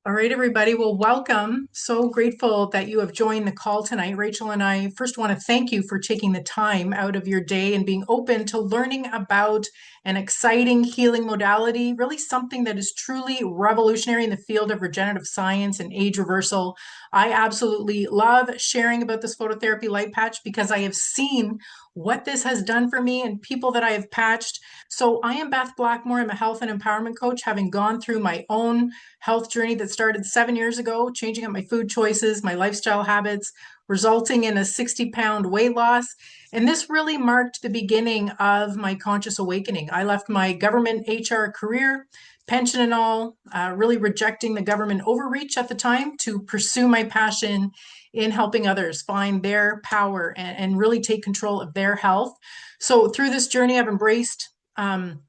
All right, everybody. Well, welcome. So grateful that you have joined the call tonight. Rachel and I first want to thank you for taking the time out of your day and being open to learning about an exciting healing modality, really something that is truly revolutionary in the field of regenerative science and age reversal. I absolutely love sharing about this phototherapy light patch because I have seen what this has done for me and people that I have patched. So I am Beth Blackmore. I'm a health and empowerment coach, having gone through my own health journey that started 7 years ago, changing up my food choices, my lifestyle habits, resulting in a 60-pound weight loss. And this really marked the beginning of my conscious awakening. I left my government HR career, pension and all, really rejecting the government overreach at the time to pursue my passion in helping others find their power and really take control of their health. So through this journey, I've embraced unlearning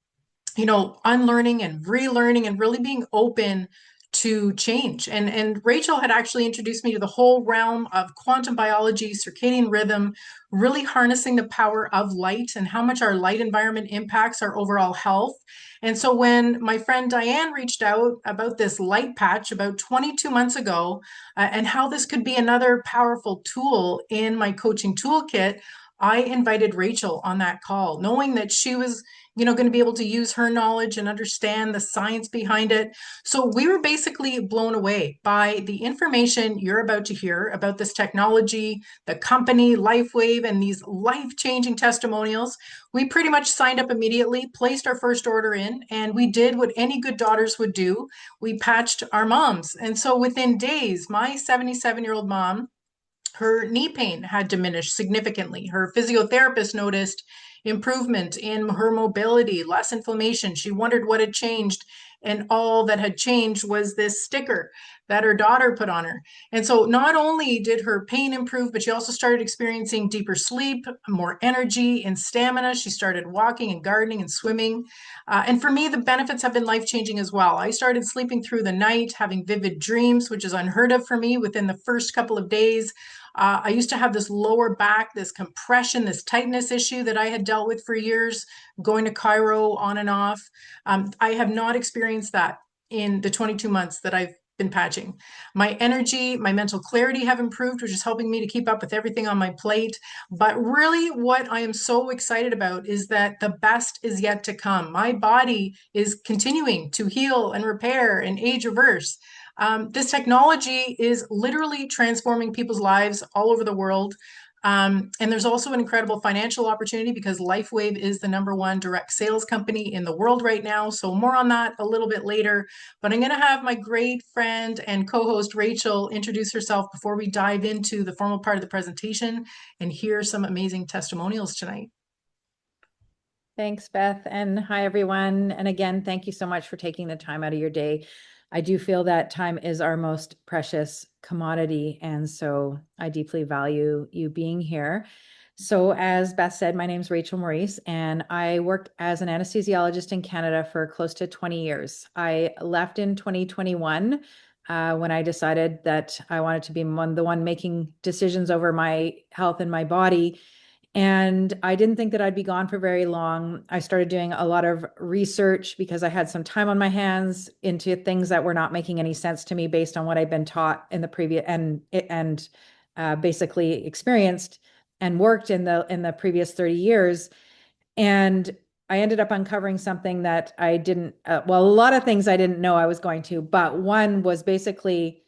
and relearning and really being open to change. And Rachel had actually introduced me to the whole realm of quantum biology, circadian rhythm, really harnessing the power of light and how much our light environment impacts our overall health. And so when my friend Diane reached out about this light patch about 22 months ago, and how this could be another powerful tool in my coaching toolkit, I invited Rachel on that call, knowing that she was going to be able to use her knowledge and understand the science behind it. So we were basically blown away by the information you're about to hear about this technology, the company, Lifewave, and these life-changing testimonials. We pretty much signed up immediately, placed our first order in, and we did what any good daughters would do. We patched our moms. And so within days, my 77-year-old mom, her knee pain had diminished significantly. Her physiotherapist noticed improvement in her mobility, less inflammation. She wondered what had changed. And all that had changed was this sticker that her daughter put on her. And so not only did her pain improve, but she also started experiencing deeper sleep, more energy and stamina. She started walking and gardening and swimming. And for me, the benefits have been life changing as well. I started sleeping through the night, having vivid dreams, which is unheard of for me within the first couple of days. I used to have this lower back, this compression, this tightness issue that I had dealt with for years, going to Cairo on and off. I have not experienced that in the 22 months that I've been patching. My energy, my mental clarity have improved, which is helping me to keep up with everything on my plate. But really, what I am so excited about is that the best is yet to come. My body is continuing to heal and repair and age reverse. This technology is literally transforming people's lives all over the world. And there's also an incredible financial opportunity because Lifewave is the #1 direct sales company in the world right now. So more on that a little bit later. But I'm going to have my great friend and co-host Rachel introduce herself before we dive into the formal part of the presentation and hear some amazing testimonials tonight. Thanks, Beth. And hi, everyone. And again, thank you so much for taking the time out of your day. I do feel that time is our most precious commodity. And so I deeply value you being here. So as Beth said, my name is Rachel Maurice, and I worked as an anesthesiologist in Canada for close to 20 years. I left in 2021 when I decided that I wanted to be the one making decisions over my health and my body. And I didn't think that I'd be gone for very long. I started doing a lot of research because I had some time on my hands into things that were not making any sense to me based on what I'd been taught in the previous and basically experienced and worked in the previous 30 years. And I ended up uncovering something that I didn't, well, a lot of things I didn't know I was going to, but one was basically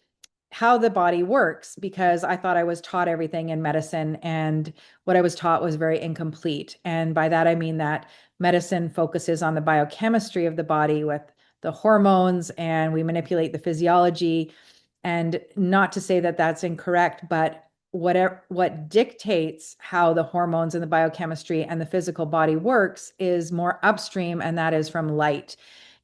how the body works, because I thought I was taught everything in medicine, and what I was taught was very incomplete. And by that, I mean that medicine focuses on the biochemistry of the body with the hormones, and we manipulate the physiology. And not to say that that's incorrect, but what dictates how the hormones and the biochemistry and the physical body works is more upstream, and that is from light.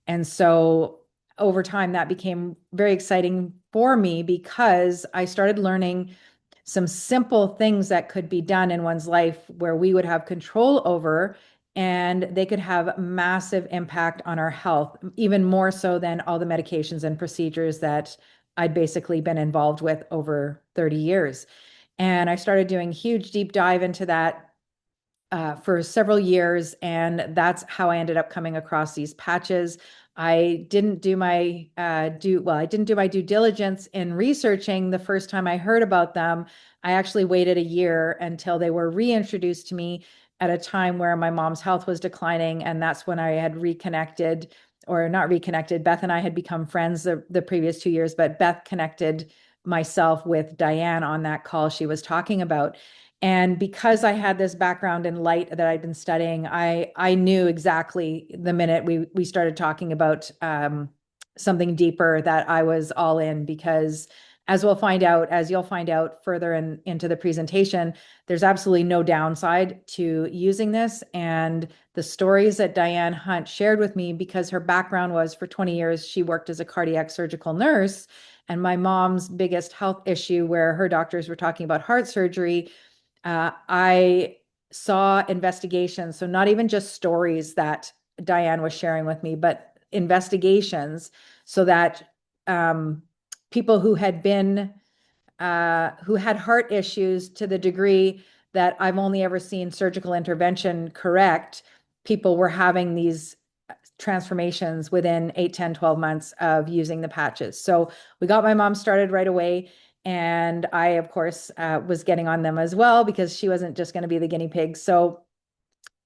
And so over time, that became very exciting for me because I started learning some simple things that could be done in one's life where we would have control over, and they could have massive impact on our health, even more so than all the medications and procedures that I'd basically been involved with over 30 years. And I started doing huge deep dive into that for several years, and that's how I ended up coming across these patches. I didn't do my I didn't do my due diligence in researching the first time I heard about them. I actually waited a year until they were reintroduced to me at a time where my mom's health was declining, and that's when I had reconnected, or not reconnected. Beth and I had become friends the previous 2 years, but Beth connected myself with Diane on that call she was talking about. And because I had this background in light that I'd been studying, I knew exactly the minute we started talking about something deeper that I was all in, because as we'll find out, as you'll find out further into the presentation, there's absolutely no downside to using this. And the stories that Diane Hunt shared with me, because her background was for 20 years, she worked as a cardiac surgical nurse. And my mom's biggest health issue, where her doctors were talking about heart surgery, I saw investigations. So not even just stories that Diane was sharing with me, but investigations, so that people who had who had heart issues to the degree that I've only ever seen surgical intervention correct, people were having these transformations within 8, 10, 12 months of using the patches. So we got my mom started right away. And I, of course, was getting on them as well, because she wasn't just going to be the guinea pig. So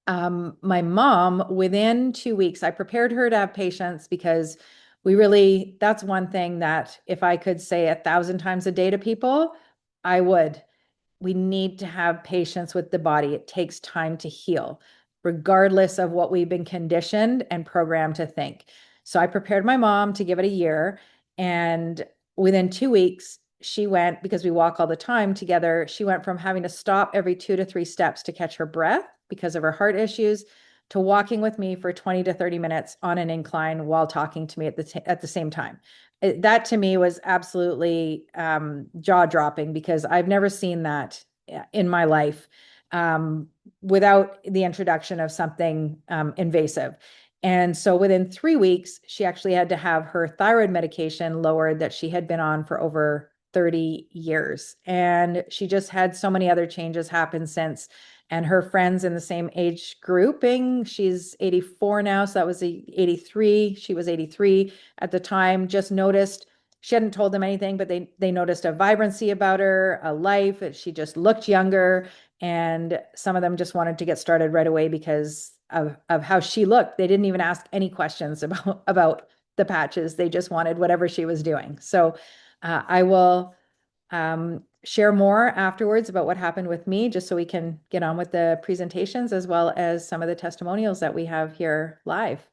my mom, within 2 weeks, I prepared her to have patience, because that's one thing that if I could say 1,000 times a day to people, I would. We need to have patience with the body. It takes time to heal, regardless of what we've been conditioned and programmed to think. So I prepared my mom to give it a year. And within 2 weeks, she went, because we walk all the time together, she went from having to stop every 2 to 3 steps to catch her breath because of her heart issues, to walking with me for 20 to 30 minutes on an incline while talking to me at the same time. That to me was absolutely jaw dropping, because I've never seen that in my life without the introduction of something invasive. And so within 3 weeks, she actually had to have her thyroid medication lowered that she had been on for over 30 years. And she just had so many other changes happen since. And her friends in the same age grouping, she's 84 now, so that was 83. She was 83 at the time, just noticed, she hadn't told them anything, but they noticed a vibrancy about her, a life. She just looked younger. And some of them just wanted to get started right away because of how she looked. They didn't even ask any questions about the patches. They just wanted whatever she was doing. So I will share more afterwards about what happened with me, just so we can get on with the presentations, as well as some of the testimonials that we have here live.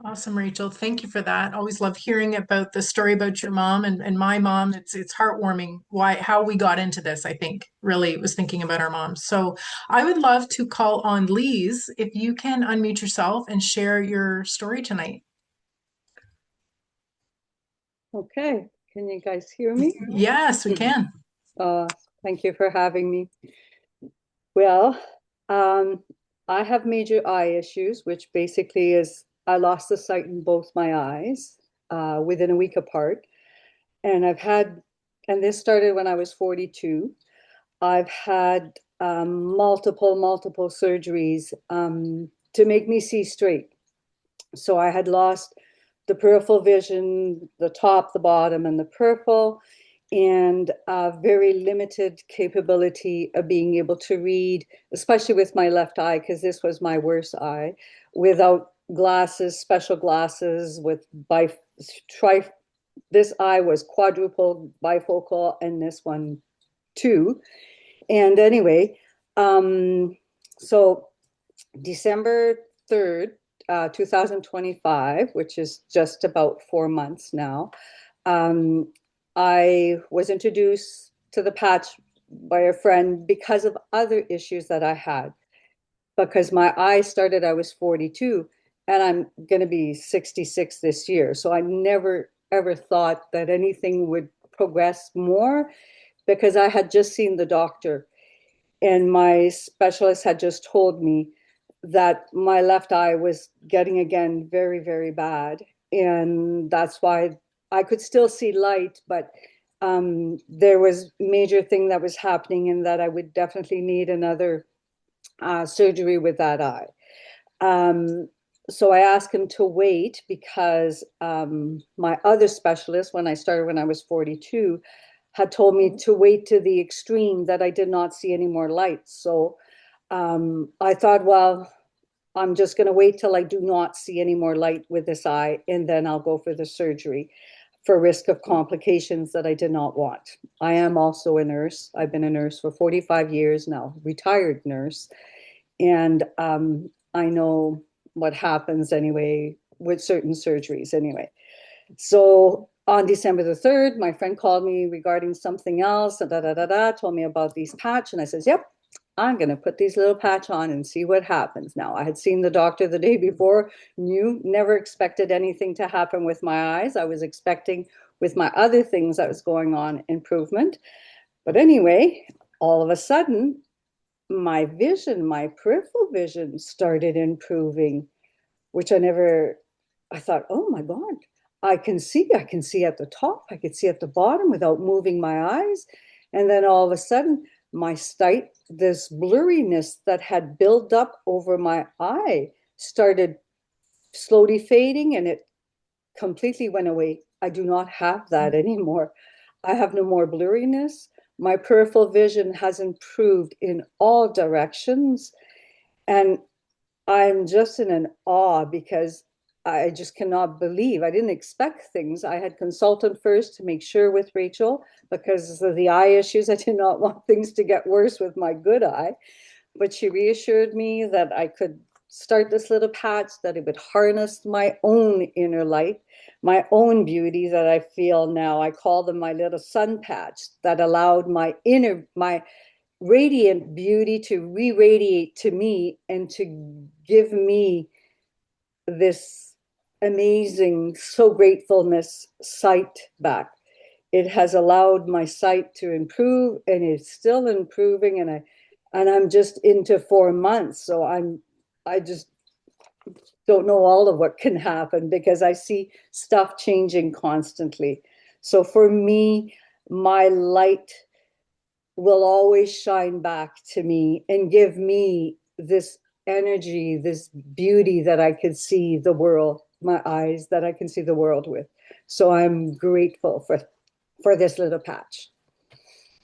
Awesome, Rachel. Thank you for that. Always love hearing about the story about your mom and my mom. It's heartwarming how we got into this, I think, really was thinking about our moms. So I would love to call on Lise, if you can unmute yourself and share your story tonight. Okay, can you guys hear me? Yes, we can. Thank you for having me. Well, I have major eye issues, which basically is I lost the sight in both my eyes within a week apart. And and this started when I was 42. I've had multiple surgeries to make me see straight. So I had lost the peripheral vision, the top, the bottom, and the peripheral, and very limited capability of being able to read, especially with my left eye, because this was my worst eye, without glasses, special glasses, this eye was quadruple bifocal, and this one too. And anyway, so December 3rd, 2025, which is just about 4 months now, I was introduced to the patch by a friend because of other issues that I had. Because my eyes started, I was 42, and I'm going to be 66 this year. So I never, ever thought that anything would progress more, because I had just seen the doctor, and my specialist had just told me that my left eye was getting again very, very bad. And that's why I could still see light, but there was major thing that was happening, and that I would definitely need another surgery with that eye. So I asked him to wait because my other specialist, when I started when I was 42, had told me to wait to the extreme that I did not see any more lights. So I thought, well, I'm just going to wait till I do not see any more light with this eye, and then I'll go for the surgery for risk of complications that I did not want. I am also a nurse. I've been a nurse for 45 years now, retired nurse. And I know what happens anyway with certain surgeries anyway. So on December the 3rd, my friend called me regarding something else, told me about these patch. And I says, yep, I'm going to put these little patch on and see what happens. Now, I had seen the doctor the day before, never expected anything to happen with my eyes. I was expecting with my other things that was going on improvement. But anyway, all of a sudden, my vision, my peripheral vision started improving, which I thought, oh my God, I can see at the top, I could see at the bottom without moving my eyes. And then all of a sudden, my sight, this blurriness that had built up over my eye started slowly fading, and it completely went away. I do not have that anymore. I have no more blurriness. My peripheral vision has improved in all directions. And I'm just in an awe because I just cannot believe. I didn't expect things. I had consulted first to make sure with Rachel because of the eye issues. I did not want things to get worse with my good eye. But she reassured me that I could start this little patch, that it would harness my own inner light, my own beauty that I feel now. I call them my little sun patch that allowed my radiant beauty to re-radiate to me and to give me this amazing, so gratefulness sight back. It has allowed my sight to improve, and it's still improving. And I'm just into 4 months, so I just don't know all of what can happen because I see stuff changing constantly. So for me, my light will always shine back to me and give me this energy, this beauty that I could see the world, my eyes that I can see the world with. So I'm grateful for this little patch.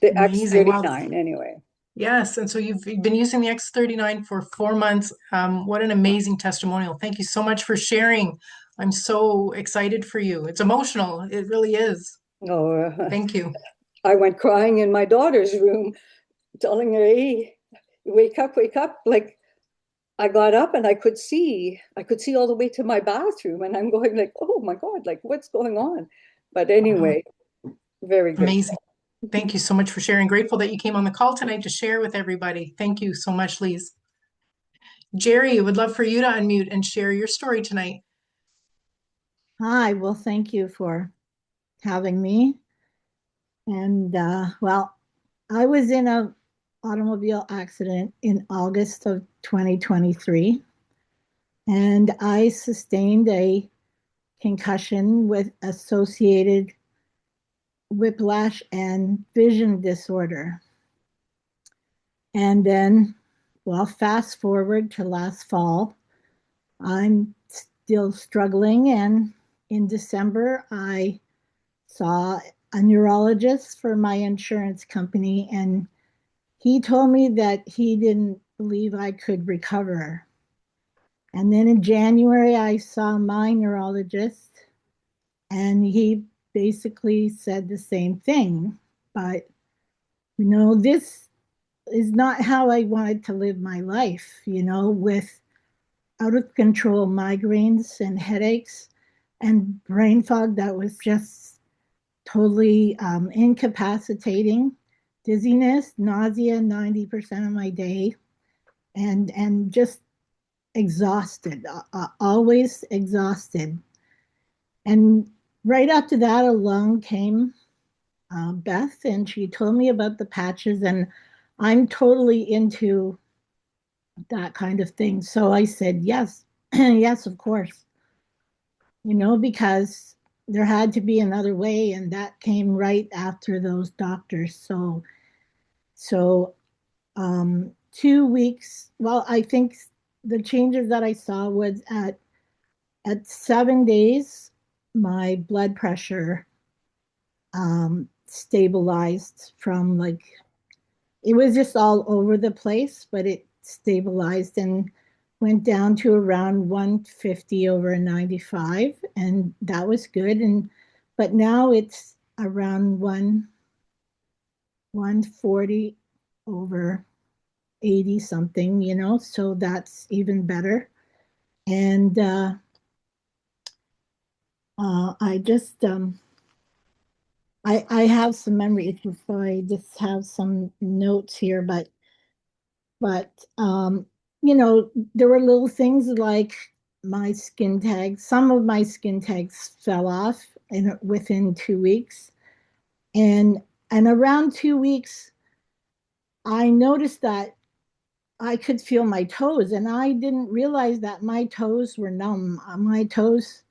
The Amazing. Wow. X39 anyway. Yes. And so you've been using the X39 for 4 months. What an amazing testimonial. Thank you so much for sharing. I'm so excited for you. It's emotional. It really is. Oh, Thank you. I went crying in my daughter's room, telling her, hey, wake up, wake up. Like I got up and I could see all the way to my bathroom, and I'm going like, oh my God, like what's going on? But Wow. anyway, very Amazing. grateful. Thank you so much for sharing. Grateful that you came on the call tonight to share with everybody. Thank you so much, Lise. Jerry, would love for you to unmute and share your story tonight. Hi, well, thank you for having me. And well, I was in a automobile accident in August of 2023, and I sustained a concussion with associated whiplash and vision disorder. And then, well, fast forward to last fall, I'm still struggling, and in December, I saw a neurologist for my insurance company, and he told me that he didn't believe I could recover. And then in January, I saw my neurologist, and he basically said the same thing. But, this is not how I wanted to live my life, with out of control migraines and headaches and brain fog that was just totally incapacitating, dizziness, nausea 90% of my day, and just exhausted, always exhausted. And right after that along came Beth, and she told me about the patches, and I'm totally into that kind of thing. So I said, yes, yes, of course, because there had to be another way, and that came right after those doctors. So 2 weeks, well, I think the changes that I saw was at 7 days, my blood pressure stabilized from like, it was just all over the place, but it stabilized and went down to around 150 over 95, and that was good. And but now it's around 140 over 80 something, so that's even better. And I just I have some memories, so I just have some notes here, but there were little things like my skin tags. Some of my skin tags fell off within 2 weeks, and around 2 weeks, I noticed that I could feel my toes, and I didn't realize that my toes were numb. My toes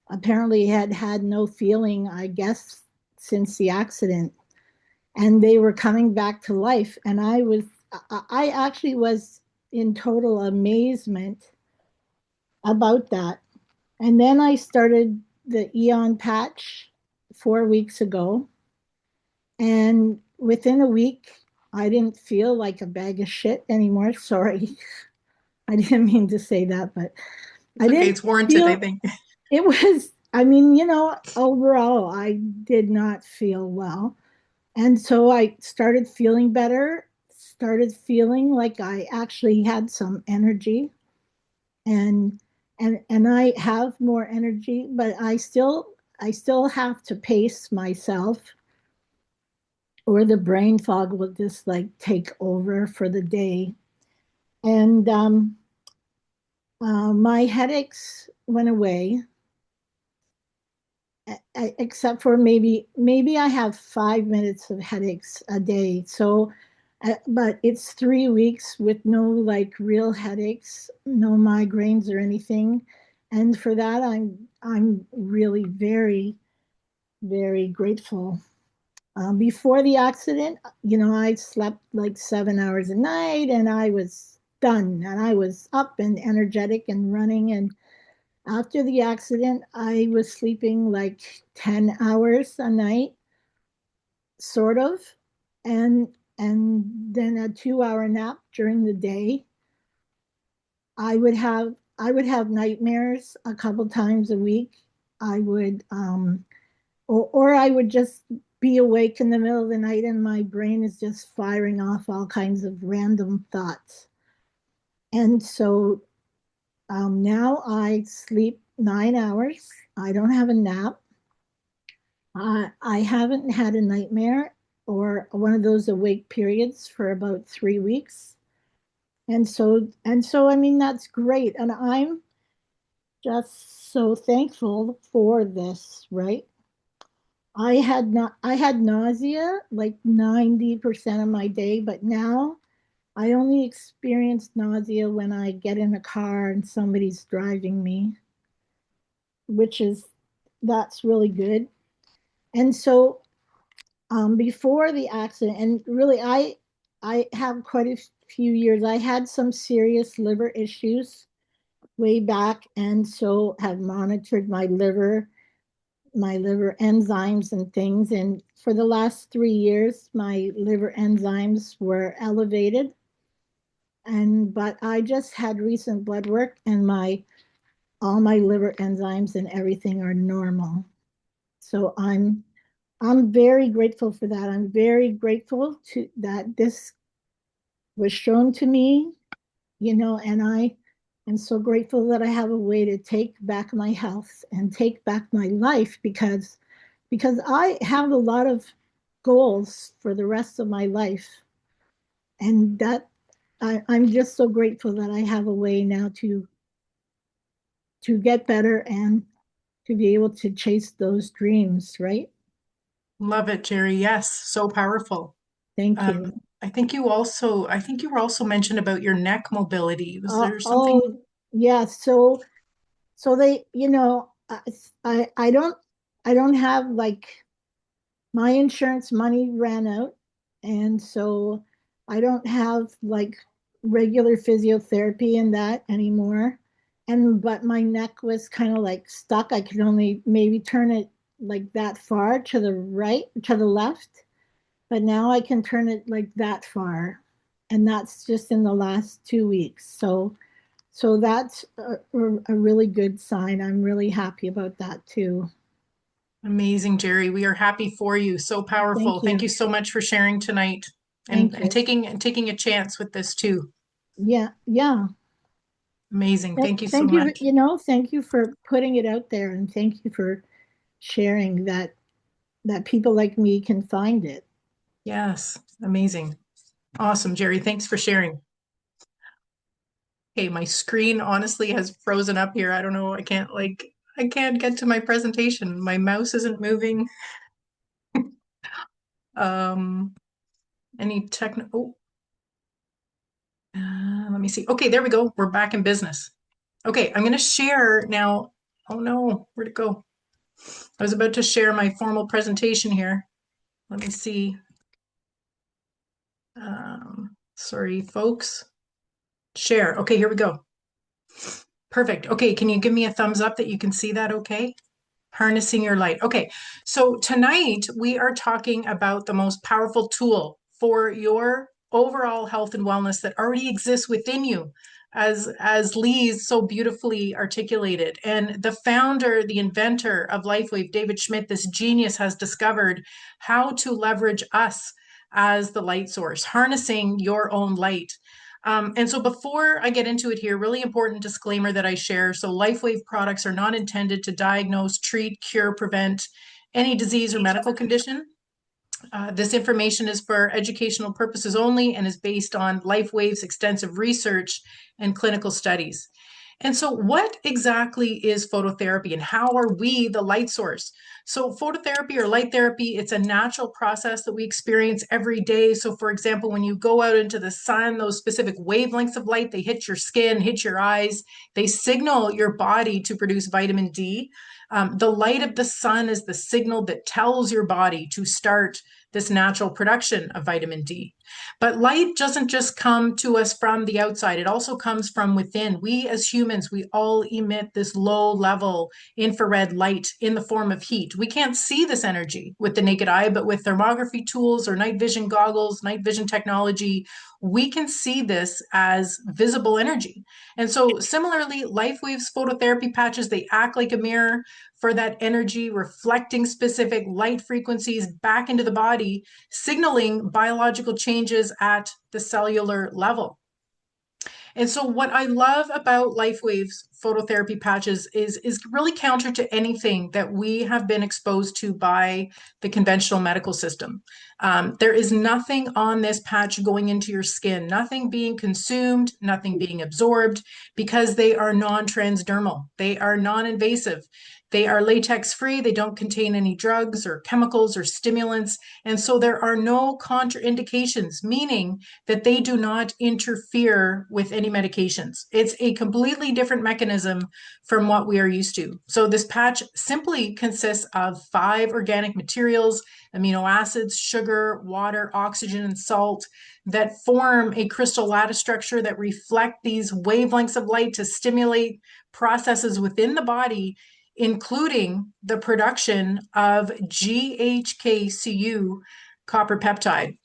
apparently had had no feeling, I guess, since the accident, and they were coming back to life. And I actually was in total amazement about that. And then I started the Eon patch 4 weeks ago, and within a week, I didn't feel like a bag of shit anymore. Sorry, I didn't mean to say that, but I It's okay. didn't It's warranted, I feel think. it was, I mean, overall, I did not feel well. And so I started feeling better, started feeling like I actually had some energy, and I have more energy, but I still have to pace myself, or the brain fog will just like take over for the day. And my headaches went away, except for maybe I have 5 minutes of headaches a day. So, but it's 3 weeks with no like real headaches, no migraines or anything, and for that I'm really very very grateful. Before the accident, I slept like 7 hours a night, and I was done, and I was up and energetic and running. And after the accident, I was sleeping like 10 hours a night, sort of, and then a 2 hour nap during the day. I would have nightmares a couple times a week. I would or I would just be awake in the middle of the night, and my brain is just firing off all kinds of random thoughts. And so now I sleep 9 hours. I don't have a nap. I haven't had a nightmare or one of those awake periods for about 3 weeks. And so I mean, that's great. And I'm just so thankful for this, right? I had nausea like 90% of my day, but now I only experience nausea when I get in a car and somebody's driving me, which is that's really good. And so before the accident, and really I have quite a few years. I had some serious liver issues way back, and so have monitored my liver enzymes and things. And for the last 3 years, my liver enzymes were elevated. But I just had recent blood work, and my all my liver enzymes and everything are normal. So I'm very grateful for that. I'm very grateful to that this was shown to me, and I am so grateful that I have a way to take back my health and take back my life, because I have a lot of goals for the rest of my life, and that I'm just so grateful that I have a way now to get better and to be able to chase those dreams, right? Love it, Jerry. Yes, so powerful. Thank Um, you. I think you were also mentioned about your neck mobility. Was there something? Oh, yeah. So they, I don't have like, my insurance money ran out, and so I don't have like regular physiotherapy and that anymore. But my neck was kind of like stuck. I could only maybe turn it like that far to the right, to the left. But now I can turn it like that far. And that's just in the last 2 weeks. So that's a really good sign. I'm really happy about that too. Amazing, Jerry. We are happy for you. So powerful. Thank Thank you. you so much for sharing tonight and, Thank and you. taking a chance with this too. Yeah, yeah. Amazing. Thank you so Thank you, much. thank you for putting it out there and thank you for sharing that people like me can find it. Yes, amazing. Awesome, Jerry. Thanks for sharing. Okay, my screen honestly has frozen up here. I don't know. I can't get to my presentation. My mouse isn't moving. Um, any technical, let me see. Okay, there we go. We're back in business. Okay, I'm going to share now. Oh no, where'd it go? I was about to share my formal presentation here. Let me see. Sorry, folks. Share. Okay, here we go. Perfect. Okay, can you give me a thumbs up that you can see that okay? Harnessing your light. Okay, so tonight we are talking about the most powerful tool for your overall health and wellness that already exists within you, as Lee's so beautifully articulated. And the founder, the inventor of Lifewave, David Schmidt, this genius, has discovered how to leverage us as the light source, harnessing your own light. And so before I get into it here, really important disclaimer that I share. So Lifewave products are not intended to diagnose, treat, cure, prevent any disease or medical condition. This information is for educational purposes only and is based on Lifewave's extensive research and clinical studies. And so what exactly is phototherapy and how are we the light source? So phototherapy or light therapy, it's a natural process that we experience every day. So for example, when you go out into the sun, those specific wavelengths of light, they hit your skin, hit your eyes, they signal your body to produce vitamin D. The light of the sun is the signal that tells your body to start this natural production of vitamin D. But light doesn't just come to us from the outside, it also comes from within. We as humans, we all emit this low level infrared light in the form of heat. We can't see this energy with the naked eye, but with thermography tools or night vision goggles, night vision technology, we can see this as visible energy. And so similarly, Lifewave's phototherapy patches, they act like a mirror for that energy, reflecting specific light frequencies back into the body, signaling biological changes at the cellular level. And so what I love about Lifewave's phototherapy patches is really counter to anything that we have been exposed to by the conventional medical system. There is nothing on this patch going into your skin, nothing being consumed, nothing being absorbed, because they are non-transdermal. They are non-invasive. They are latex free. They don't contain any drugs or chemicals or stimulants. And so there are no contraindications, meaning that they do not interfere with any medications. It's a completely different mechanism from what we are used to. So this patch simply consists of 5 organic materials, amino acids, sugar, water, oxygen, and salt that form a crystal lattice structure that reflect these wavelengths of light to stimulate processes within the body, including the production of GHKCU copper peptide.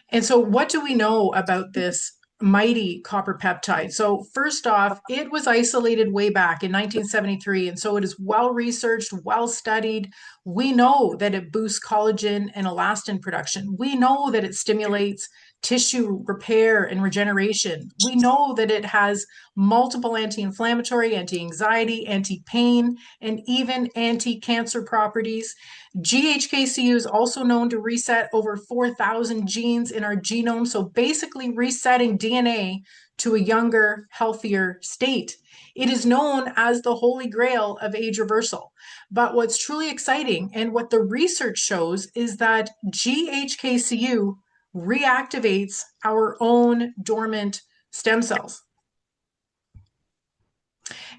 And so what do we know about this mighty copper peptide? So first off, it was isolated way back in 1973. And so it is well researched, well studied. We know that it boosts collagen and elastin production. We know that it stimulates tissue repair and regeneration. We know that it has multiple anti-inflammatory, anti-anxiety, anti-pain, and even anti-cancer properties. GHKCU is also known to reset over 4,000 genes in our genome, so basically resetting DNA to a younger, healthier state. It is known as the holy grail of age reversal. But what's truly exciting and what the research shows is that GHKCU reactivates our own dormant stem cells.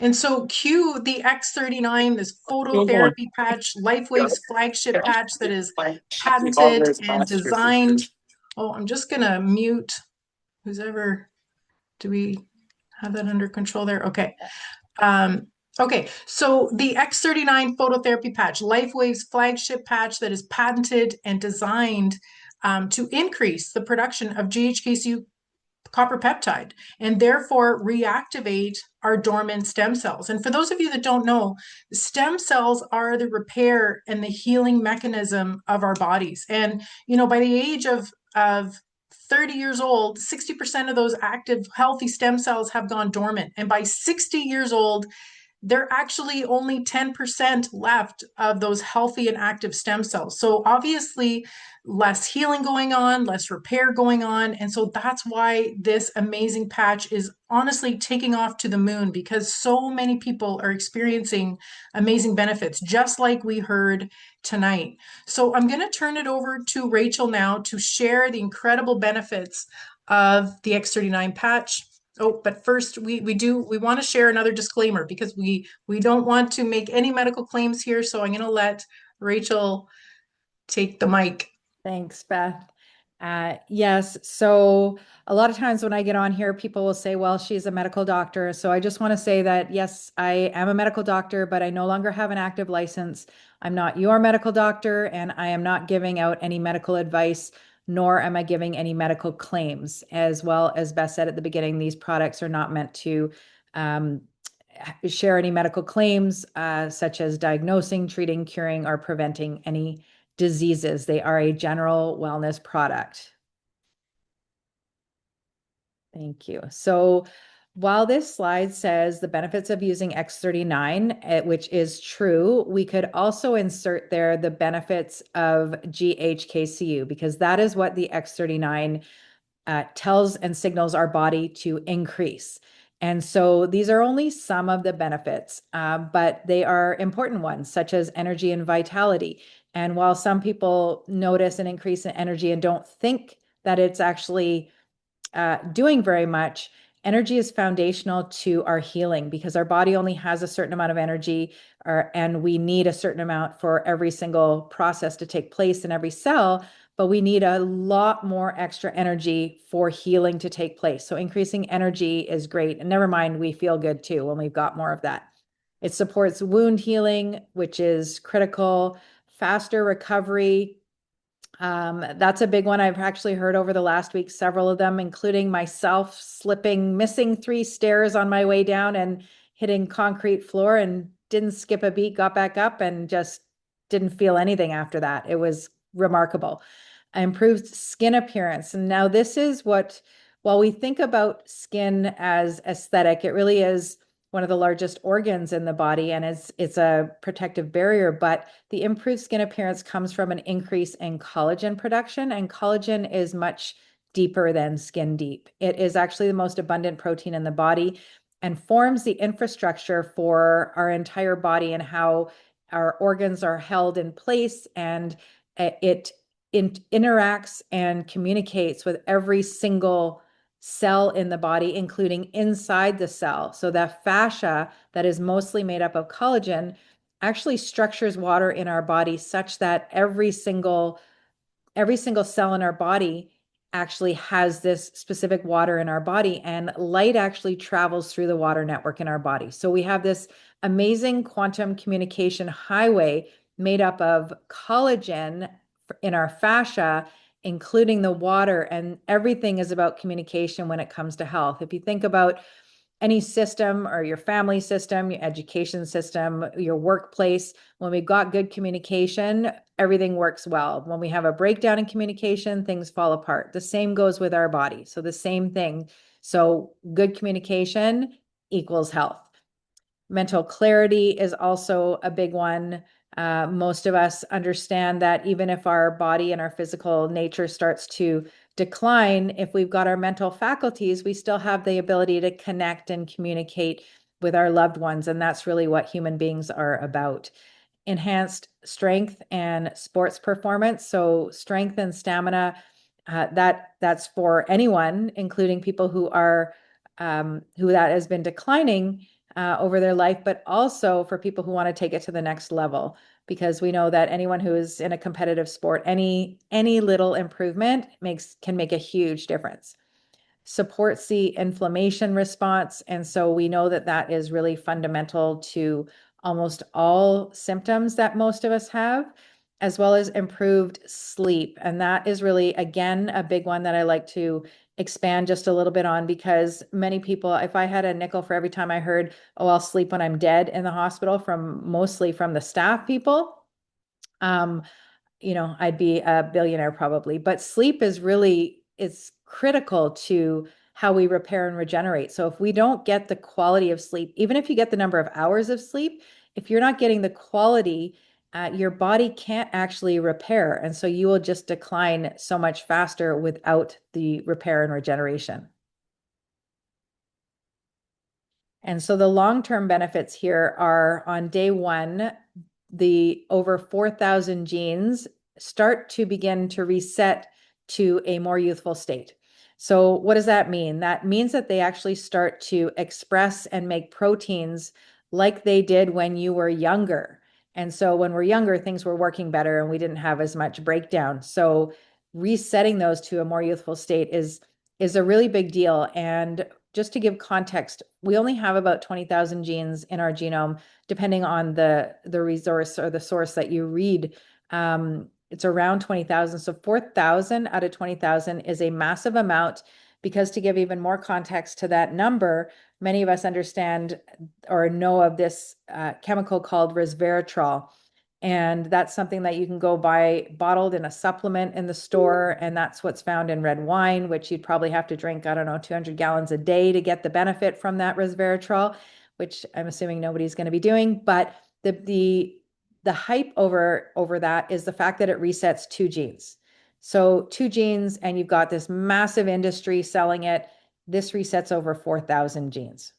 And so cue the X39, this phototherapy patch, Lifewave's flagship patch that is patented and designed. Oh, I'm just going to mute Do we have that under control there? Okay. Okay, so the X39 Phototherapy Patch, Lifewave's flagship patch that is patented and designed to increase the production of GHKCU copper peptide and therefore reactivate our dormant stem cells. And for those of you that don't know, stem cells are the repair and the healing mechanism of our bodies. And, you know, by the age of 30 years old, 60% of those active, healthy stem cells have gone dormant. And by 60 years old, they're actually only 10% left of those healthy and active stem cells. So obviously less healing going on, less repair going on. And so that's why this amazing patch is honestly taking off to the moon, because so many people are experiencing amazing benefits, just like we heard tonight. So I'm going to turn it over to Rachel now to share the incredible benefits of the X39 patch. Oh, but first we want to share another disclaimer, because we don't want to make any medical claims here. So I'm going to let Rachel take the mic. Thanks, Beth. Yes, so a lot of times when I get on here, people will say, well, she's a medical doctor. So I just want to say that, yes, I am a medical doctor, but I no longer have an active license. I'm not your medical doctor, and I am not giving out any medical advice, nor am I giving any medical claims. As well as Beth said at the beginning, these products are not meant to share any medical claims, such as diagnosing, treating, curing, or preventing any diseases. They are a general wellness product. Thank you. So while this slide says the benefits of using X39, which is true, we could also insert there the benefits of GHKCU, because that is what the X39 tells and signals our body to increase. And so these are only some of the benefits, but they are important ones, such as energy and vitality. And while some people notice an increase in energy and don't think that it's actually doing very much, energy is foundational to our healing, because our body only has a certain amount of energy, and we need a certain amount for every single process to take place in every cell. But we need a lot more extra energy for healing to take place. So increasing energy is great. And never mind, we feel good too when we've got more of that. It supports wound healing, which is critical, faster recovery. That's a big one. I've actually heard over the last week, several of them, including myself missing 3 stairs on my way down and hitting concrete floor, and didn't skip a beat, got back up and just didn't feel anything after that. It was remarkable. Improved skin appearance. And now this is what, while we think about skin as aesthetic, it really is one of the largest organs in the body, and it's a protective barrier. But the improved skin appearance comes from an increase in collagen production, and collagen is much deeper than skin deep. It is actually the most abundant protein in the body and forms the infrastructure for our entire body and how our organs are held in place, and it interacts and communicates with every single cell in the body, including inside the cell. So that fascia that is mostly made up of collagen actually structures water in our body such that every single cell in our body actually has this specific water in our body, and light actually travels through the water network in our body. So we have this amazing quantum communication highway made up of collagen in our fascia, including the water, and everything is about communication when it comes to health. If you think about any system, or your family system, your education system, your workplace, when we've got good communication, everything works well. When we have a breakdown in communication, things fall apart. The same goes with our body. So the same thing. So good communication equals health. Mental clarity is also a big one. Most of us understand that even if our body and our physical nature starts to decline, if we've got our mental faculties, we still have the ability to connect and communicate with our loved ones. And that's really what human beings are about. Enhanced strength and sports performance. So strength and stamina, that's for anyone, including people who that has been declining over their life, but also for people who want to take it to the next level, because we know that anyone who is in a competitive sport, any little improvement can make a huge difference. supports the inflammation response. And so we know that that is really fundamental to almost all symptoms that most of us have, as well as improved sleep. And that is really, again, a big one that I like to expand just a little bit on, because many people, if I had a nickel for every time I heard, oh, I'll sleep when I'm dead in the hospital, mostly from the staff people, I'd be a billionaire probably. But sleep it's critical to how we repair and regenerate. So if we don't get the quality of sleep, even if you get the number of hours of sleep, if you're not getting the quality, your body can't actually repair. And so you will just decline so much faster without the repair and regeneration. And so the long-term benefits here are, on day one, the over 4,000 genes start to begin to reset to a more youthful state. So what does that mean? That means that they actually start to express and make proteins like they did when you were younger. And so when we're younger, things were working better and we didn't have as much breakdown. So resetting those to a more youthful state is a really big deal. And just to give context, we only have about 20,000 genes in our genome, depending on the resource or the source that you read. It's around 20,000. So 4,000 out of 20,000 is a massive amount, because to give even more context to that number, many of us understand or know of this chemical called resveratrol. And that's something that you can go buy bottled in a supplement in the store. And that's what's found in red wine, which you'd probably have to drink, 200 gallons a day to get the benefit from that resveratrol, which I'm assuming nobody's going to be doing. But the hype over that is the fact that it resets 2 genes. So 2 genes, and you've got this massive industry selling it. This resets over 4,000 genes.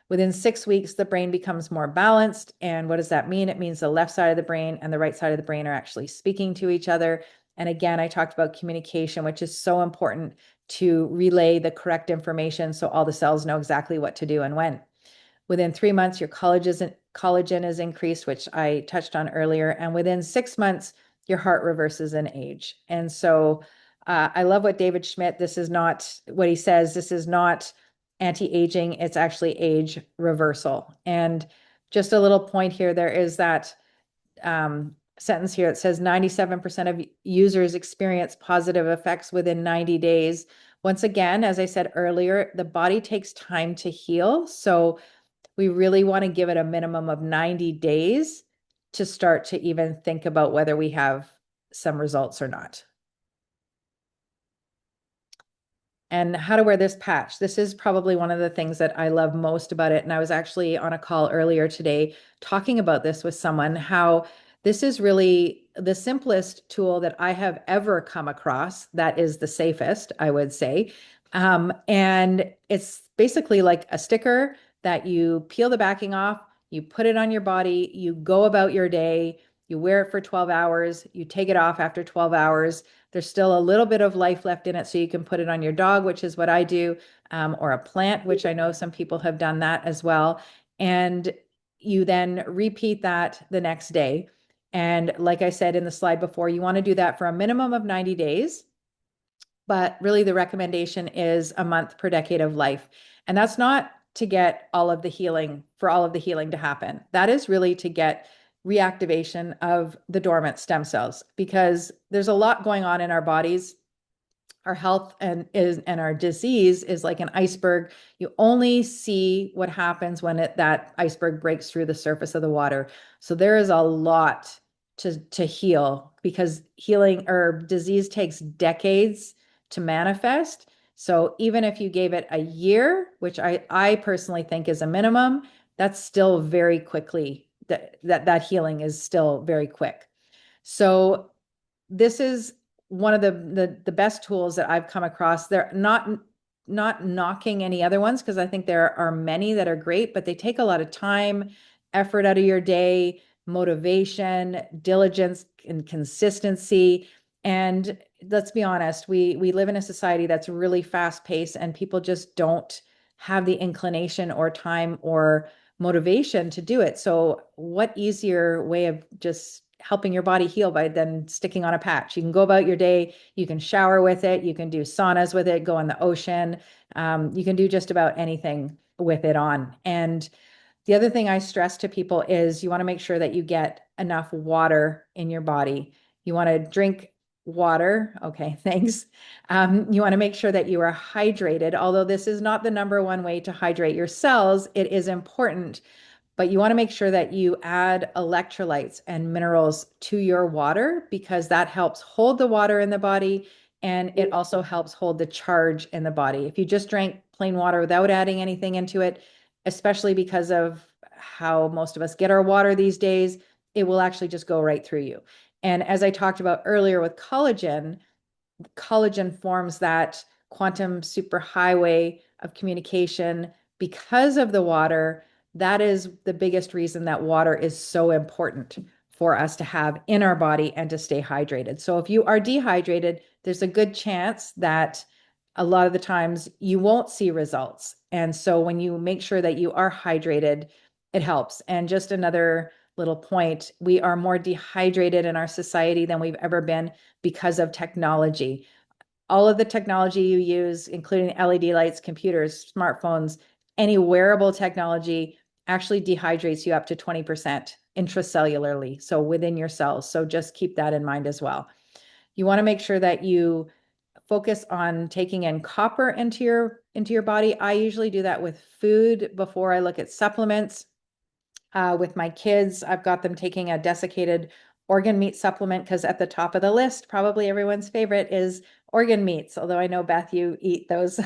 Within 6 weeks, the brain becomes more balanced. And what does that mean? It means the left side of the brain and the right side of the brain are actually speaking to each other. And again, I talked about communication, which is so important to relay the correct information so all the cells know exactly what to do and when. Within 3 months, your collagen is increased, which I touched on earlier. And within 6 months, your heart reverses in age. And so I love what David Schmidt, this is not what he says, this is not anti-aging, it's actually age reversal. And just a little point here, there is that sentence here that says 97% of users experience positive effects within 90 days. Once again, as I said earlier, the body takes time to heal. So we really want to give it a minimum of 90 days to start to even think about whether we have some results or not. And how to wear this patch. This is probably one of the things that I love most about it. And I was actually on a call earlier today talking about this with someone, how this is really the simplest tool that I have ever come across. That is the safest, I would say. And it's basically like a sticker that you peel the backing off, you put it on your body, you go about your day, you wear it for 12 hours, you take it off after 12 hours. There's still a little bit of life left in it, so you can put it on your dog, which is what I do, or a plant, which I know some people have done that as well. And you then repeat that the next day. And like I said in the slide before, you want to do that for a minimum of 90 days. But really the recommendation is a month per decade of life. And that's not to get all of the healing to happen. That is really to get reactivation of the dormant stem cells, because there's a lot going on in our bodies. Our health and our disease is like an iceberg. You only see what happens when that iceberg breaks through the surface of the water. So there is a lot to heal, because healing or disease takes decades to manifest. So even if you gave it a year, which I personally think is a minimum, that's still very quickly, that healing is still very quick. So this is one of the best tools that I've come across. They're not knocking any other ones, because I think there are many that are great, but they take a lot of time, effort out of your day, motivation, diligence, and consistency. And let's be honest, we live in a society that's really fast paced, and people just don't have the inclination or time or motivation to do it. So what easier way of just helping your body heal by then sticking on a patch. You can go about your day, you can shower with it, you can do saunas with it, go in the ocean. You can do just about anything with it on. And the other thing I stress to people is you want to make sure that you get enough water in your body. You want to drink water. Okay, thanks. You want to make sure that you are hydrated. Although this is not the number one way to hydrate your cells, it is important. But you want to make sure that you add electrolytes and minerals to your water because that helps hold the water in the body and it also helps hold the charge in the body. If you just drank plain water without adding anything into it, especially because of how most of us get our water these days, it will actually just go right through you. And as I talked about earlier with collagen forms that quantum superhighway of communication because of the water. That is the biggest reason that water is so important for us to have in our body and to stay hydrated. So if you are dehydrated, there's a good chance that a lot of the times you won't see results. And so when you make sure that you are hydrated, it helps. And just another little point, we are more dehydrated in our society than we've ever been because of technology. All of the technology you use, including LED lights, computers, smartphones, any wearable technology actually dehydrates you up to 20% intracellularly, so within your cells. So just keep that in mind as well. You want to make sure that you focus on taking in copper into your body. I usually do that with food before I look at supplements. With my kids, I've got them taking a desiccated organ meat supplement because at the top of the list, probably everyone's favorite is organ meats. Although I know, Beth, you eat those.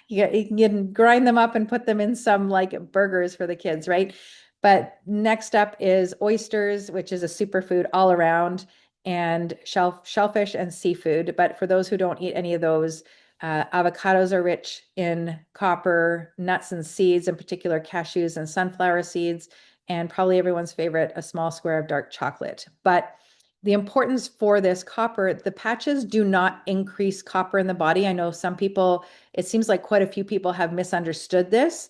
You can grind them up and put them in some like burgers for the kids, right? But next up is oysters, which is a superfood all around, and shellfish and seafood. But for those who don't eat any of those, avocados are rich in copper, nuts and seeds, in particular cashews and sunflower seeds, and probably everyone's favorite, a small square of dark chocolate. But the importance for this copper, the patches do not increase copper in the body. I know some people, it seems like quite a few people have misunderstood this.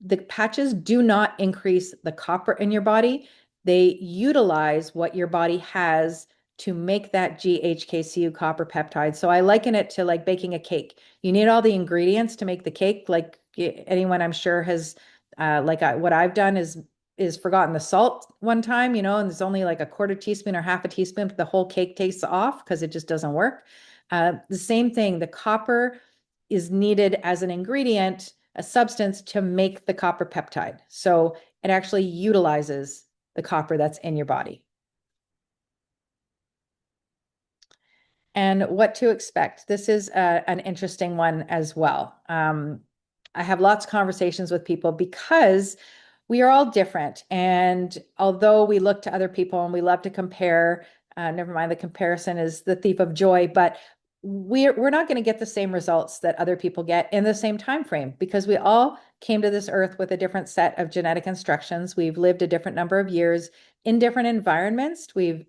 The patches do not increase the copper in your body. They utilize what your body has to make that GHKCU copper peptide. So I liken it to like baking a cake. You need all the ingredients to make the cake. Like anyone I'm sure has, what I've done is forgotten the salt one time, and there's only like a quarter teaspoon or half a teaspoon, the whole cake tastes off because it just doesn't work. The same thing, the copper is needed as an ingredient, a substance to make the copper peptide. So it actually utilizes the copper that's in your body. And what to expect. This is an interesting one as well. I have lots of conversations with people because we are all different. And although we look to other people and we love to compare, never mind, the comparison is the thief of joy, but we're not going to get the same results that other people get in the same time frame because we all came to this earth with a different set of genetic instructions. We've lived a different number of years in different environments. We've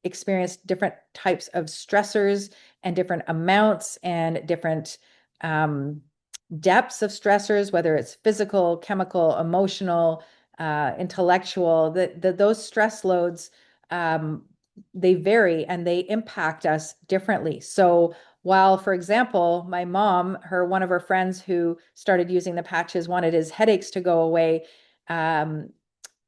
experienced different types of stressors and different amounts and different depths of stressors, whether it's physical, chemical, emotional, intellectual. Those stress loads, they vary and they impact us differently. So while, for example, my mom, one of her friends who started using the patches wanted his headaches to go away,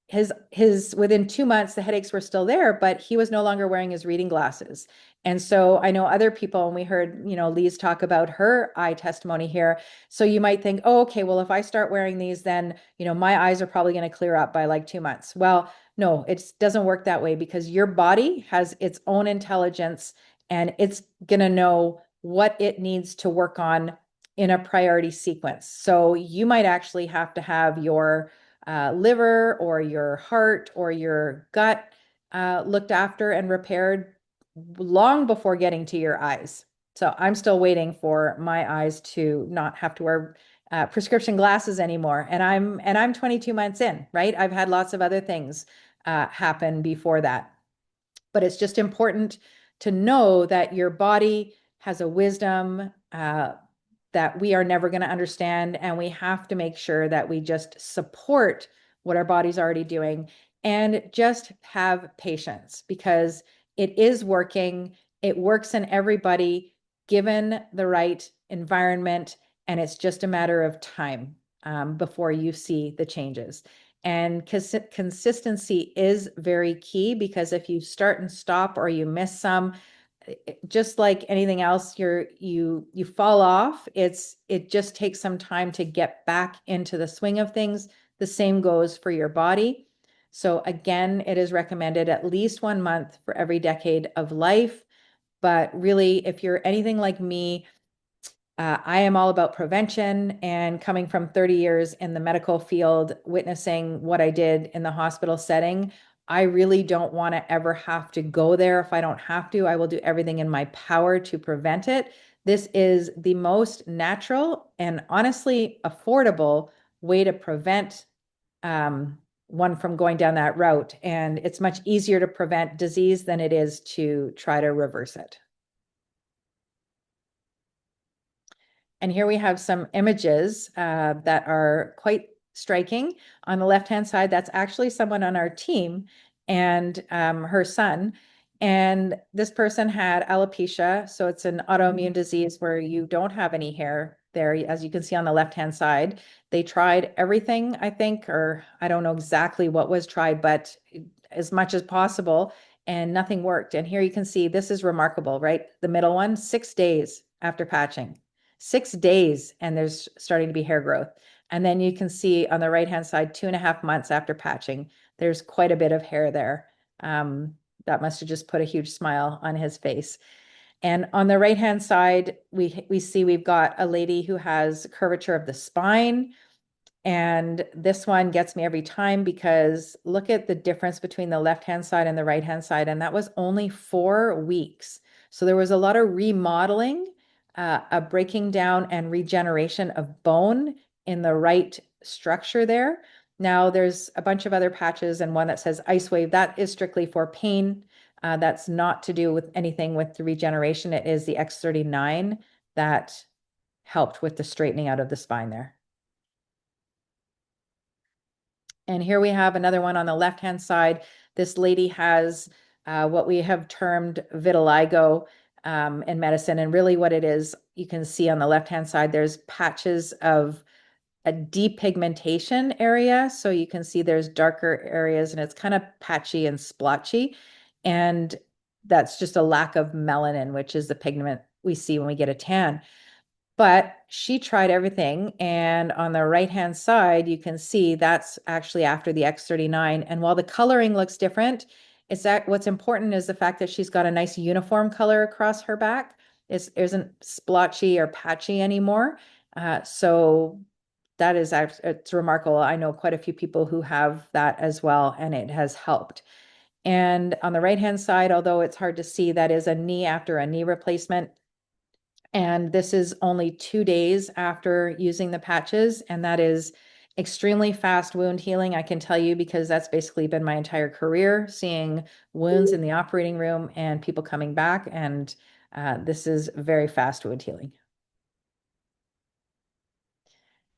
his within 2 months, the headaches were still there, but he was no longer wearing his reading glasses. And so I know other people, and we heard, Lee's talk about her eye testimony here. So you might think, oh, okay, well, if I start wearing these, then, my eyes are probably going to clear up by like 2 months. Well, no, it doesn't work that way because your body has its own intelligence and it's going to know what it needs to work on in a priority sequence. So you might actually have to have your liver or your heart or your gut looked after and repaired long before getting to your eyes. So I'm still waiting for my eyes to not have to wear prescription glasses anymore. And I'm 22 months in, right? I've had lots of other things happen before that. But it's just important to know that your body has a wisdom that we are never going to understand. And we have to make sure that we just support what our body's already doing. and just have patience because it is working. It works in everybody given the right environment, and it's just a matter of time before you see the changes. And consistency is very key, because if you start and stop or you miss some, just like anything else, you fall off. It just takes some time to get back into the swing of things. The same goes for your body. So again, it is recommended at least 1 month for every decade of life. But really, if you're anything like me, I am all about prevention, and coming from 30 years in the medical field, witnessing what I did in the hospital setting, I really don't want to ever have to go there. If I don't have to, I will do everything in my power to prevent it. This is the most natural and honestly affordable way to prevent one from going down that route. And it's much easier to prevent disease than it is to try to reverse it. And here we have some images that are quite striking. On the left-hand side, that's actually someone on our team and her son. And this person had alopecia. So it's an autoimmune disease where you don't have any hair there, as you can see on the left-hand side. They tried everything, I think, or I don't know exactly what was tried, but as much as possible, and nothing worked. And here you can see, this is remarkable, right? The middle one, 6 days after patching. 6 days, and there's starting to be hair growth. And then you can see on the right-hand side, 2.5 months after patching, there's quite a bit of hair there. That must have just put a huge smile on his face. And on the right-hand side, we see we've got a lady who has curvature of the spine. And this one gets me every time, because look at the difference between the left-hand side and the right-hand side. And that was only 4 weeks. So there was a lot of remodeling, a breaking down and regeneration of bone in the right structure there. Now there's a bunch of other patches, and one that says Icewave. That is strictly for pain. That's not to do with anything with the regeneration. It is the X39 that helped with the straightening out of the spine there. And here we have another one on the left-hand side. This lady has what we have termed vitiligo in medicine. And really what it is, you can see on the left-hand side, there's patches of a depigmentation area. So you can see there's darker areas, and it's kind of patchy and splotchy. And that's just a lack of melanin, which is the pigment we see when we get a tan. But she tried everything. And on the right-hand side, you can see that's actually after the X39. And while the coloring looks different, it's that what's important is the fact that she's got a nice uniform color across her back. It isn't splotchy or patchy anymore. So that is, it's remarkable. I know quite a few people who have that as well, and it has helped. And on the right-hand side, although it's hard to see, that is a knee after a knee replacement. And this is only 2 days after using the patches, and that is extremely fast wound healing. I can tell you, because that's basically been my entire career, seeing wounds in the operating room and people coming back. And this is very fast wound healing.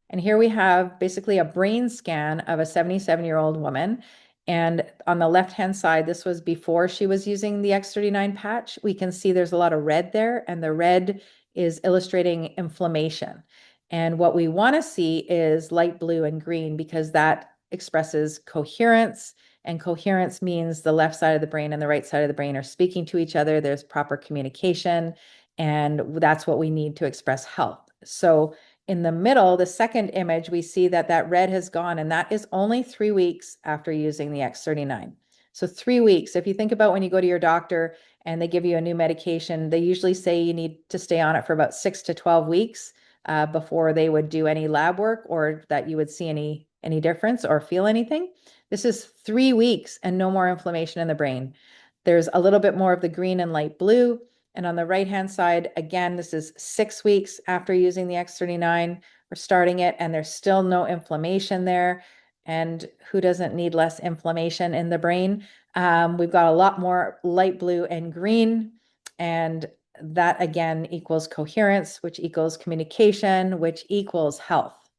And here we have basically a brain scan of a 77-year-old woman. And on the left-hand side, this was before she was using the X39 patch. We can see there's a lot of red there, and the red is illustrating inflammation. And what we want to see is light blue and green, because that expresses coherence. And coherence means the left side of the brain and the right side of the brain are speaking to each other. There's proper communication, and that's what we need to express health. So in the middle, the second image, we see that that red has gone, and that is only 3 weeks after using the X39. So 3 weeks, if you think about when you go to your doctor and they give you a new medication, they usually say you need to stay on it for about 6 to 12 weeks before they would do any lab work, or that you would see any difference or feel anything. This is 3 weeks and no more inflammation in the brain. There's a little bit more of the green and light blue. And on the right-hand side, again, this is 6 weeks after using the X39. We're starting it, and there's still no inflammation there. And who doesn't need less inflammation in the brain? We've got a lot more light blue and green, and that again equals coherence, which equals communication, which equals health.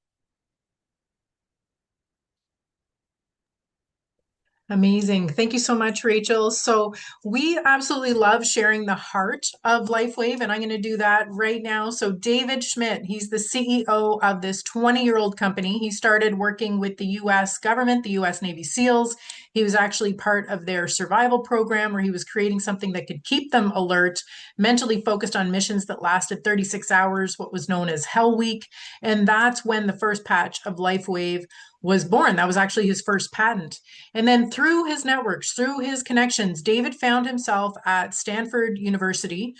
Amazing. Thank you so much, Rachel. So we absolutely love sharing the heart of Lifewave, and I'm going to do that right now. So David Schmidt, he's the CEO of this 20-year-old company. He started working with the U.S. government, the U.S. Navy SEALs. He was actually part of their survival program where he was creating something that could keep them alert, mentally focused on missions that lasted 36 hours, what was known as Hell Week. And that's when the first patch of Lifewave was born. That was actually his first patent. And then through his networks, through his connections, David found himself at Stanford University.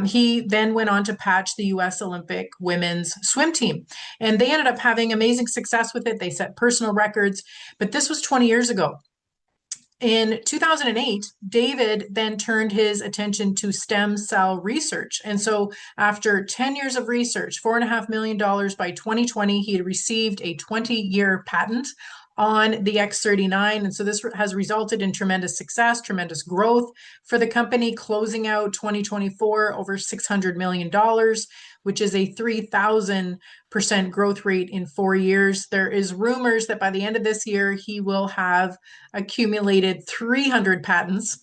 He then went on to patch the US Olympic women's swim team. And they ended up having amazing success with it. They set personal records, but this was 20 years ago. In 2008, David then turned his attention to stem cell research. And so after 10 years of research, $4.5 million by 2020, he had received a 20-year patent on the X39. And so this has resulted in tremendous success, tremendous growth for the company, closing out 2024 over $600 million, which is a 3,000% growth rate in 4 years. There is rumors that by the end of this year, he will have accumulated 300 patents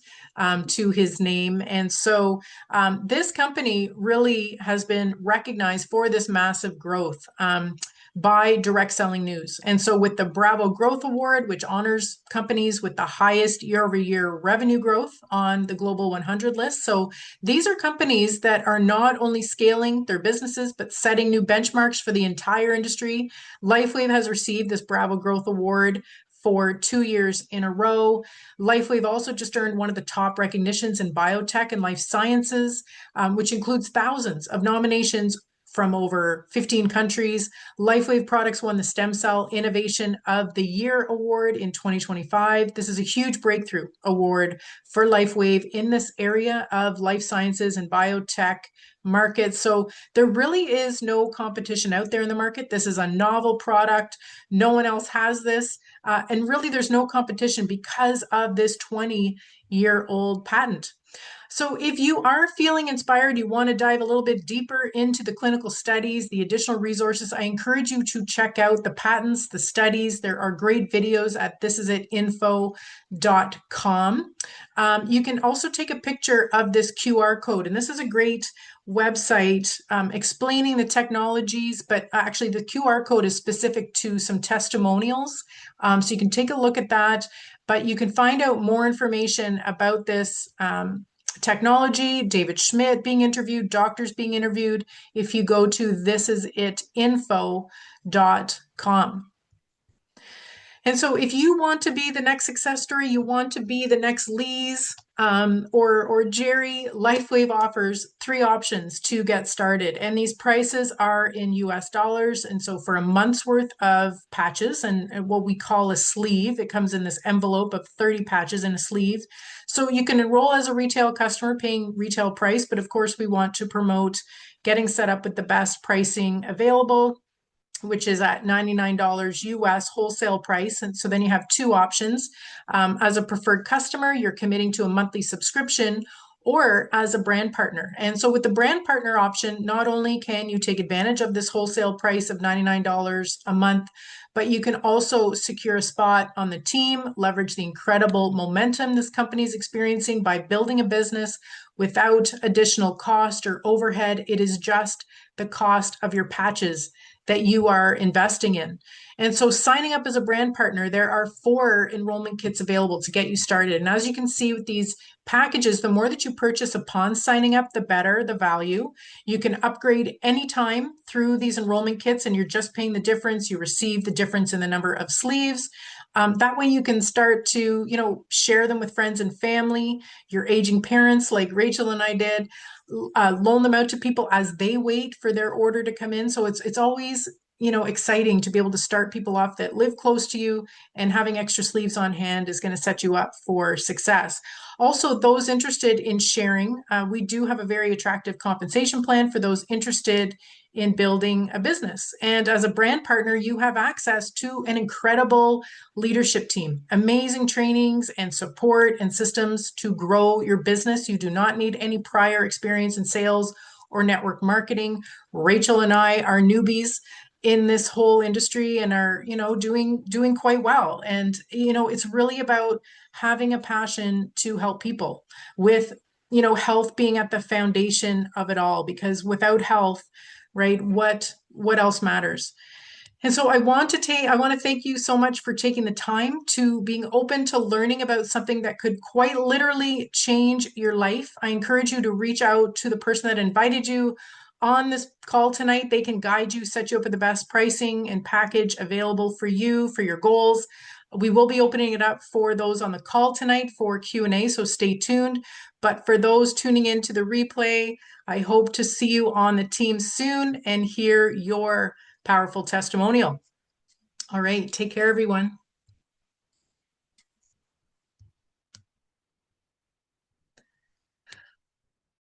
to his name. And so this company really has been recognized for this massive growth by Direct Selling News. And so with the Bravo Growth Award, which honors companies with the highest year-over-year revenue growth on the Global 100 list. So these are companies that are not only scaling their businesses, but setting new benchmarks for the entire industry. Lifewave has received this Bravo Growth Award for 2 years in a row. Lifewave also just earned one of the top recognitions in biotech and life sciences, which includes thousands of nominations from over 15 countries. Lifewave products won the Stem Cell Innovation of the Year Award in 2025. This is a huge breakthrough award for Lifewave in this area of life sciences and biotech markets. So there really is no competition out there in the market. This is a novel product. No one else has this. And really there's no competition because of this 20-year-old patent. So if you are feeling inspired, you want to dive a little bit deeper into the clinical studies, the additional resources, I encourage you to check out the patents, the studies. There are great videos at thisisit.info.com. You can also take a picture of this QR code, and this is a great website explaining the technologies, but actually the QR code is specific to some testimonials. So you can take a look at that, but you can find out more information about this technology, David Schmidt being interviewed, doctors being interviewed, if you go to thisisit.info.com. And so if you want to be the next success story, you want to be the next Lee's or Jerry, Lifewave offers 3 options to get started. And these prices are in US dollars. And so for a month's worth of patches and what we call a sleeve, it comes in this envelope of 30 patches in a sleeve. So you can enroll as a retail customer paying retail price, but of course we want to promote getting set up with the best pricing available, which is at $99 US wholesale price. And so then you have 2 options. As a preferred customer, you're committing to a monthly subscription, or as a brand partner. And so with the brand partner option, not only can you take advantage of this wholesale price of $99 a month, but you can also secure a spot on the team, leverage the incredible momentum this company is experiencing by building a business without additional cost or overhead. It is just the cost of your patches that you are investing in. And so signing up as a brand partner, there are 4 enrollment kits available to get you started. And as you can see with these packages, the more that you purchase upon signing up, the better the value. You can upgrade anytime through these enrollment kits, and you're just paying the difference. You receive the difference in the number of sleeves. That way you can start to, share them with friends and family, your aging parents like Rachel and I did, loan them out to people as they wait for their order to come in. So it's always, exciting to be able to start people off that live close to you, and having extra sleeves on hand is going to set you up for success. Also, those interested in sharing, we do have a very attractive compensation plan for those interested in building a business. And as a brand partner, you have access to an incredible leadership team, amazing trainings and support and systems to grow your business. You do not need any prior experience in sales or network marketing. Rachel and I are newbies in this whole industry and are, doing quite well. And, it's really about having a passion to help people with, health being at the foundation of it all, because without health, right, what else matters? And so I want to thank you so much for taking the time to being open to learning about something that could quite literally change your life. I encourage you to reach out to the person that invited you on this call tonight. They can guide you, set you up with the best pricing and package available for you, for your goals. We will be opening it up for those on the call tonight for Q&A, so stay tuned. But for those tuning in to the replay, I hope to see you on the team soon and hear your powerful testimonial. All right. Take care, everyone.